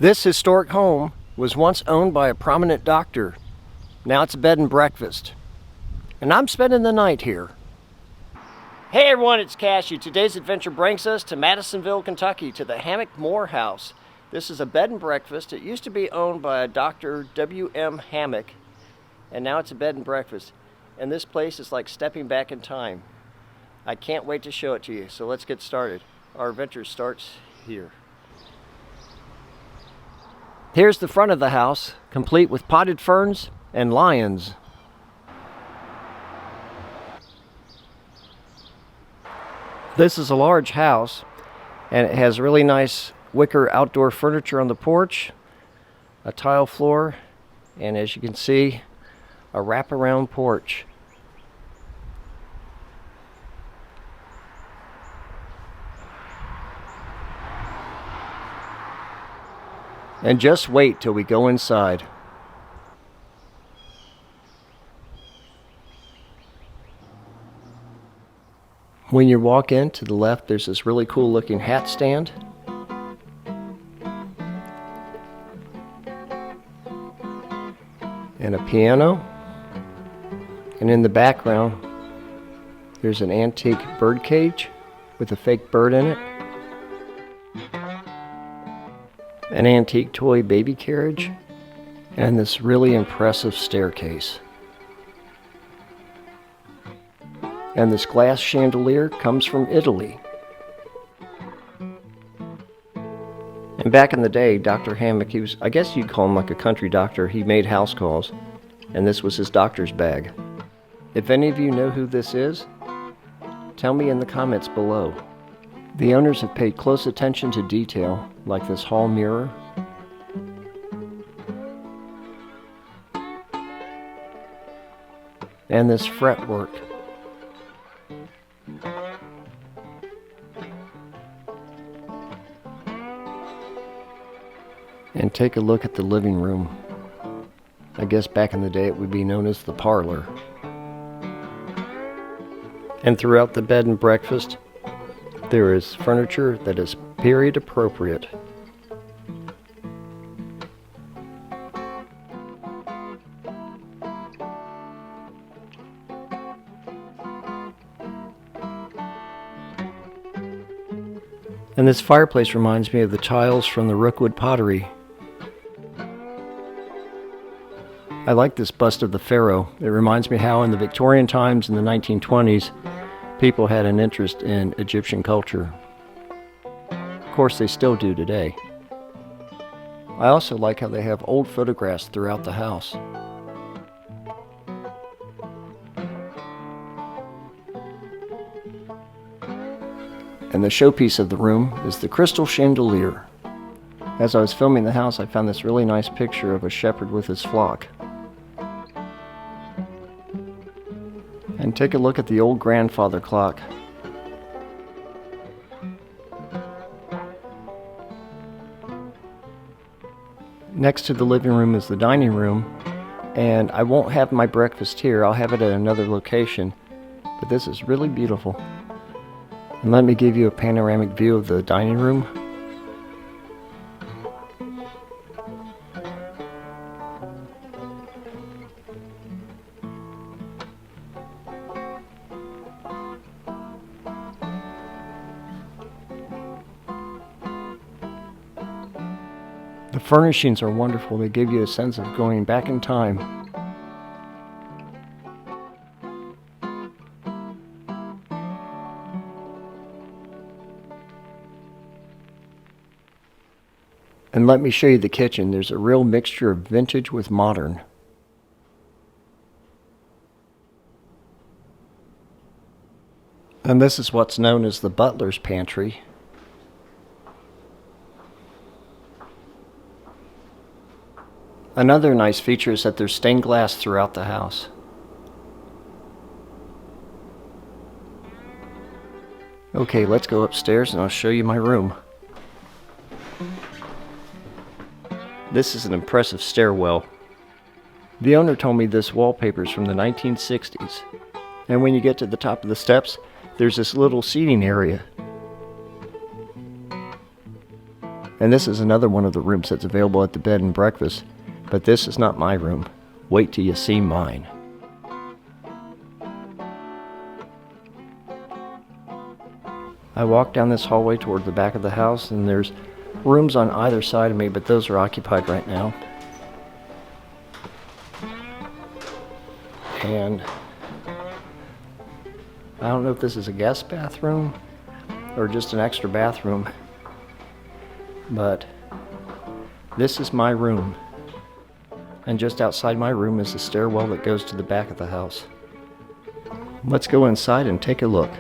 This historic home was once owned by a prominent doctor. Now it's a bed and breakfast. And I'm spending the night here. Hey everyone, it's Cashew. Today's adventure brings us to Madisonville, Kentucky, to the Hammock-Moore House. This is a bed and breakfast. It used to be owned by a Dr. W.M. Hammock, and now it's a bed and breakfast. And this place is like stepping back in time. I can't wait to show it to you, so let's get started. Our adventure starts here. Here's the front of the house, complete with potted ferns and lions. This is a large house, and it has really nice wicker outdoor furniture on the porch, a tile floor, and as you can see, a wraparound porch. And just wait till we go inside. When you walk in, to the left, there's this really cool looking hat stand. And a piano. And in the background, there's an antique bird cage with a fake bird in it. An antique toy baby carriage, and this really impressive staircase. And this glass chandelier comes from Italy. And back in the day, Dr. Hammock, he was, I guess you'd call him like a country doctor. He made house calls, and this was his doctor's bag. If any of you know who this is, tell me in the comments below. The owners have paid close attention to detail, like this hall mirror. And this fretwork. And take a look at the living room. I guess back in the day it would be known as the parlor. And throughout the bed and breakfast, there is furniture that is period appropriate. And this fireplace reminds me of the tiles from the Rookwood pottery. I like this bust of the pharaoh. It reminds me how in the Victorian times in the 1920s, people had an interest in Egyptian culture. Of course, they still do today. I also like how they have old photographs throughout the house. And the showpiece of the room is the crystal chandelier. As I was filming the house, I found this really nice picture of a shepherd with his flock. And take a look at the old grandfather clock. Next to the living room is the dining room, and I won't have my breakfast here. I'll have it at another location, but this is really beautiful. And let me give you a panoramic view of the dining room. The furnishings are wonderful. They give you a sense of going back in time. And let me show you the kitchen. There's a real mixture of vintage with modern. And this is what's known as the butler's pantry. Another nice feature is that there's stained glass throughout the house. Okay, let's go upstairs and I'll show you my room. This is an impressive stairwell. The owner told me this wallpaper is from the 1960s. And when you get to the top of the steps, there's this little seating area. And this is another one of the rooms that's available at the bed and breakfast, but this is not my room. Wait till you see mine. I walk down this hallway toward the back of the house, and there's rooms on either side of me, but those are occupied right now. And I don't know if this is a guest bathroom or just an extra bathroom, but this is my room. And just outside my room is the stairwell that goes to the back of the house. Let's go inside and take a look.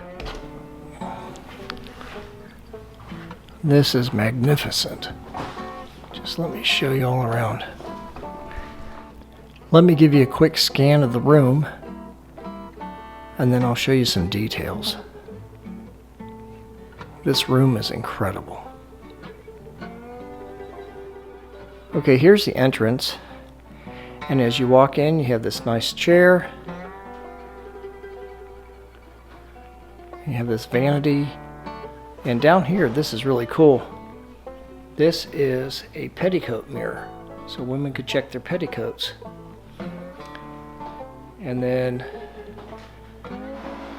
This is magnificent. Just let me show you all around. Let me give you a quick scan of the room, and then I'll show you some details. This room is incredible. Okay, here's the entrance. And as you walk in, you have this nice chair. You have this vanity. And down here, this is really cool. This is a petticoat mirror, so women could check their petticoats. And then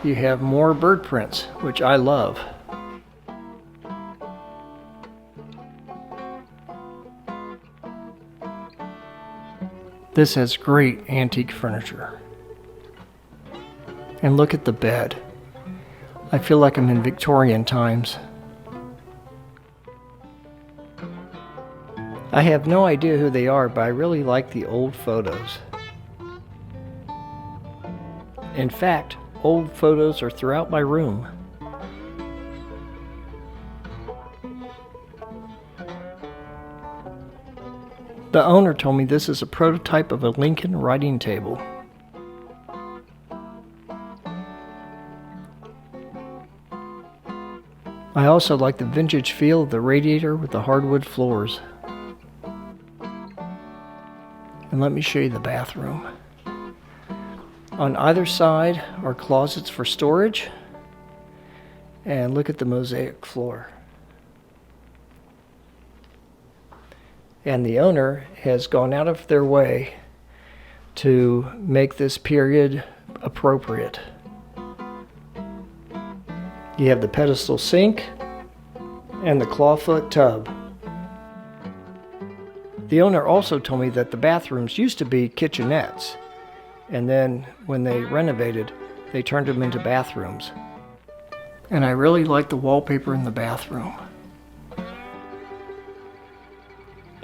you have more bird prints, which I love. This has great antique furniture. And look at the bed. I feel like I'm in Victorian times. I have no idea who they are, but I really like the old photos. In fact, old photos are throughout my room. The owner told me this is a prototype of a Lincoln writing table. I also like the vintage feel of the radiator with the hardwood floors. And let me show you the bathroom. On either side are closets for storage. And look at the mosaic floor. And the owner has gone out of their way to make this period appropriate. You have the pedestal sink and the clawfoot tub. The owner also told me that the bathrooms used to be kitchenettes, and then when they renovated, they turned them into bathrooms. And I really like the wallpaper in the bathroom.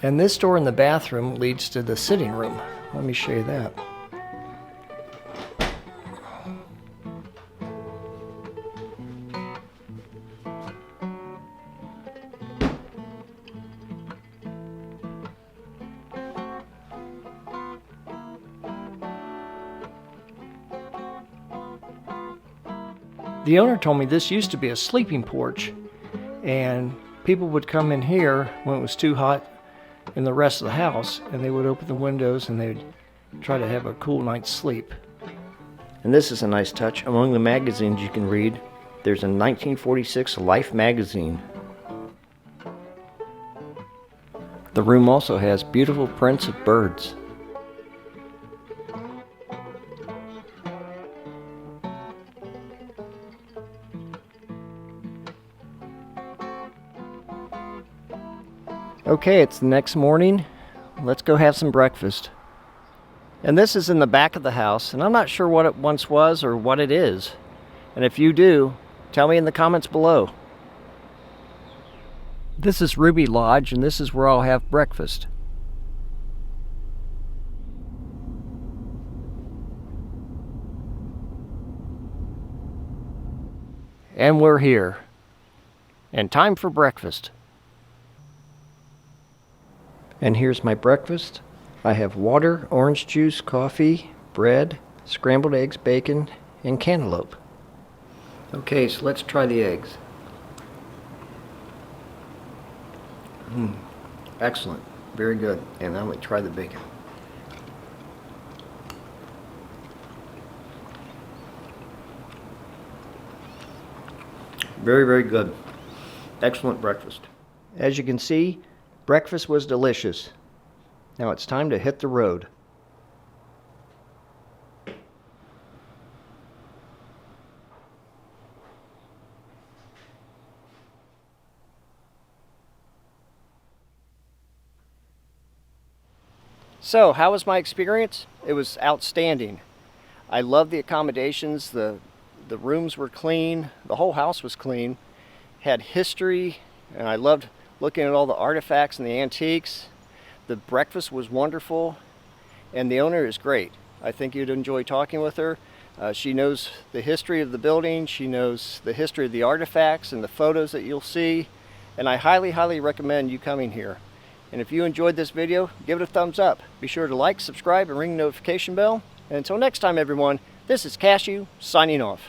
And this door in the bathroom leads to the sitting room. Let me show you that. The owner told me this used to be a sleeping porch, and people would come in here when it was too hot in the rest of the house, and they would open the windows and they'd try to have a cool night's sleep. And this is a nice touch. Among the magazines you can read, there's a 1946 Life magazine. The room also has beautiful prints of birds. Okay, it's the next morning. Let's go have some breakfast. And this is in the back of the house, and I'm not sure what it once was or what it is. And if you do, tell me in the comments below. This is Ruby Lodge, and this is where I'll have breakfast. And we're here. And time for breakfast. And here's my breakfast. I have water, orange juice, coffee, bread, scrambled eggs, bacon, and cantaloupe. Okay, so let's try the eggs. Excellent. Very good. And now we try the bacon. Very, very good. Excellent breakfast. As you can see, breakfast was delicious. Now it's time to hit the road. So, how was my experience? It was outstanding. I loved the accommodations, the rooms were clean, the whole house was clean, had history, and I loved looking at all the artifacts and the antiques. The breakfast was wonderful, and the owner is great. I think you'd enjoy talking with her. She knows the history of the building, she knows the history of the artifacts and the photos that you'll see, and I highly, highly recommend you coming here. And if you enjoyed this video, give it a thumbs up. Be sure to like, subscribe, and ring the notification bell. And until next time, everyone, this is Cashew, signing off.